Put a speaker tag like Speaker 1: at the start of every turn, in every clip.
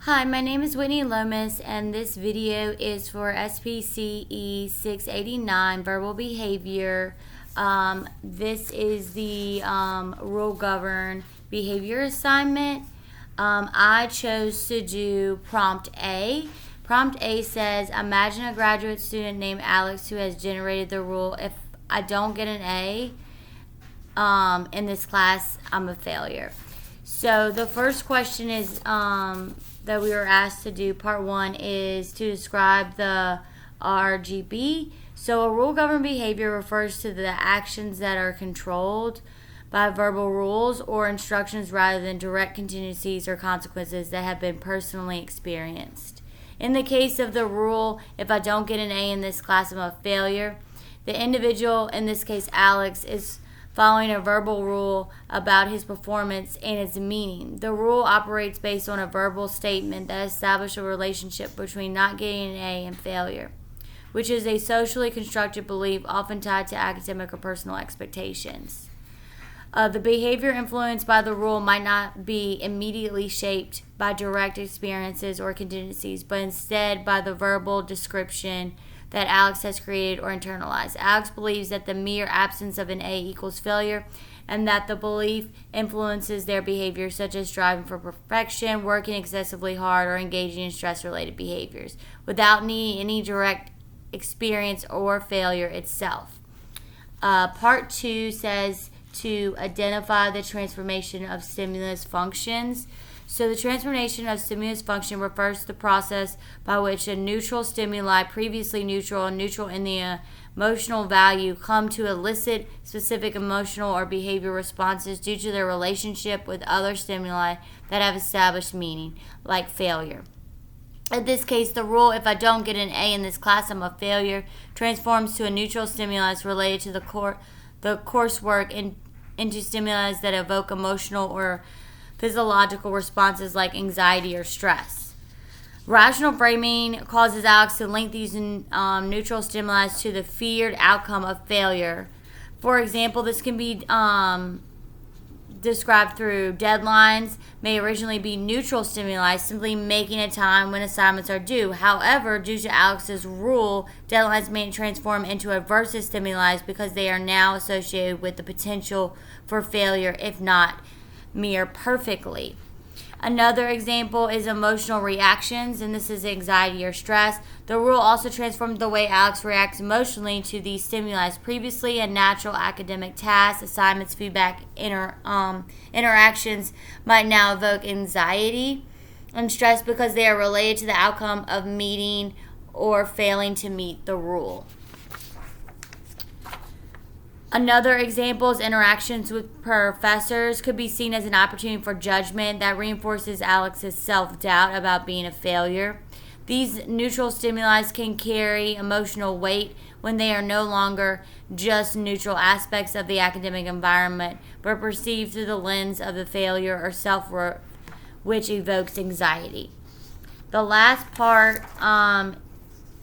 Speaker 1: Hi, my name is Whitney Lomas, and this video is for SPCE 689, Verbal Behavior. This is the Rule Govern Behavior assignment. I chose to do Prompt A. Prompt A says, imagine a graduate student named Alex who has generated the rule, if I don't get an A in this class, I'm a failure. So the first question is that we were asked to do, part one, is to describe the RGB. So a rule governed behavior refers to the actions that are controlled by verbal rules or instructions rather than direct contingencies or consequences that have been personally experienced. In the case of the rule, if I don't get an A in this class, I'm a failure, the individual, in this case Alex, is following a verbal rule about his performance and its meaning. The rule operates based on a verbal statement that establishes a relationship between not getting an A and failure, which is a socially constructed belief often tied to academic or personal expectations. The behavior influenced by the rule might not be immediately shaped by direct experiences or contingencies, but instead by the verbal description that Alex has created or internalized. Alex believes that the mere absence of an A equals failure, and that the belief influences their behavior, such as striving for perfection, working excessively hard, or engaging in stress-related behaviors, without needing any direct experience or failure itself. Part two says to identify the transformation of stimulus functions. So the transformation of stimulus function refers to the process by which a neutral stimuli, previously neutral and neutral in the emotional value, come to elicit specific emotional or behavior responses due to their relationship with other stimuli that have established meaning, like failure. In this case, the rule, if I don't get an A in this class, I'm a failure, transforms to a neutral stimulus related to the coursework into stimuli that evoke emotional or physiological responses like anxiety or stress. Rational framing causes Alex to link these neutral stimuli to the feared outcome of failure. For example, this can be described through deadlines may originally be neutral stimuli, simply making a time when assignments are due. However, due to Alex's rule, deadlines may transform into aversive stimuli because they are now associated with the potential for failure, if not mere perfectly. Another example is emotional reactions, and this is anxiety or stress. The rule also transformed the way Alex reacts emotionally to these stimuli. Previously, a natural academic task, assignments, feedback, interactions might now evoke anxiety and stress because they are related to the outcome of meeting or failing to meet the rule. Another example is interactions with professors could be seen as an opportunity for judgment that reinforces Alex's self-doubt about being a failure. These neutral stimuli can carry emotional weight when they are no longer just neutral aspects of the academic environment, but perceived through the lens of the failure or self-worth, which evokes anxiety. The last part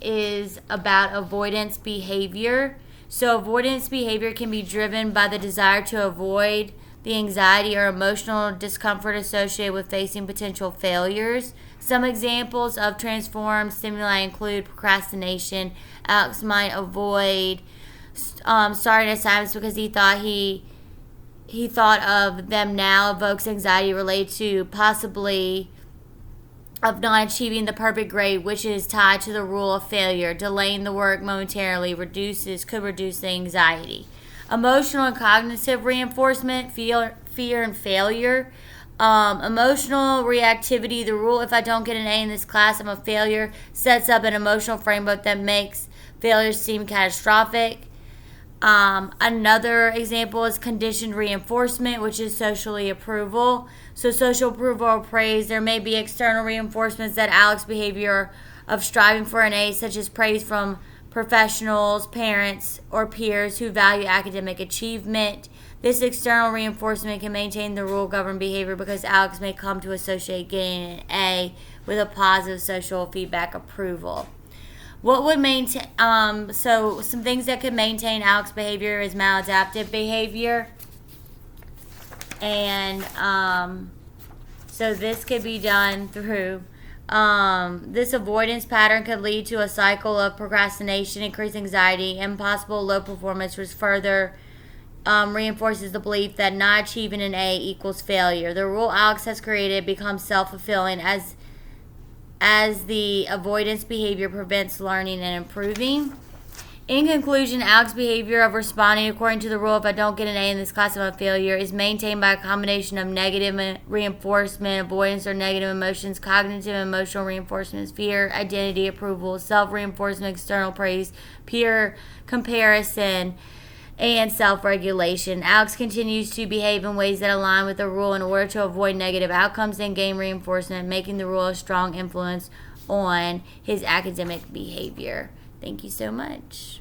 Speaker 1: is about avoidance behavior. So avoidance behavior can be driven by the desire to avoid the anxiety or emotional discomfort associated with facing potential failures. Some examples of transformed stimuli include procrastination. Alex might avoid starting assignments because he thought of them now, evokes anxiety related to possibly of not achieving the perfect grade, which is tied to the rule of failure. Delaying the work momentarily could reduce the anxiety. Emotional and cognitive reinforcement, fear and failure. Emotional reactivity, the rule, if I don't get an A in this class, I'm a failure, sets up an emotional framework that makes failures seem catastrophic. Another example is conditioned reinforcement, which is socially approval. So social approval or praise. There may be external reinforcements that Alex's behavior of striving for an A, such as praise from professionals, parents, or peers who value academic achievement. This external reinforcement can maintain the rule-governed behavior because Alex may come to associate getting an A with a positive social feedback approval. What would maintain, so some things that could maintain Alex's behavior is maladaptive behavior. And so this could be done through This avoidance pattern could lead to a cycle of procrastination, increased anxiety, impossible low performance, which further reinforces the belief that not achieving an A equals failure. The rule Alex has created becomes self-fulfilling as the avoidance behavior prevents learning and improving. In conclusion, Alex's behavior of responding according to the rule, if I don't get an A in this class, I'm a failure, is maintained by a combination of negative reinforcement, avoidance or negative emotions, cognitive and emotional reinforcements, fear, identity, approval, self-reinforcement, external praise, peer comparison, and self-regulation. Alex continues to behave in ways that align with the rule in order to avoid negative outcomes and gain reinforcement, making the rule a strong influence on his academic behavior. Thank you so much.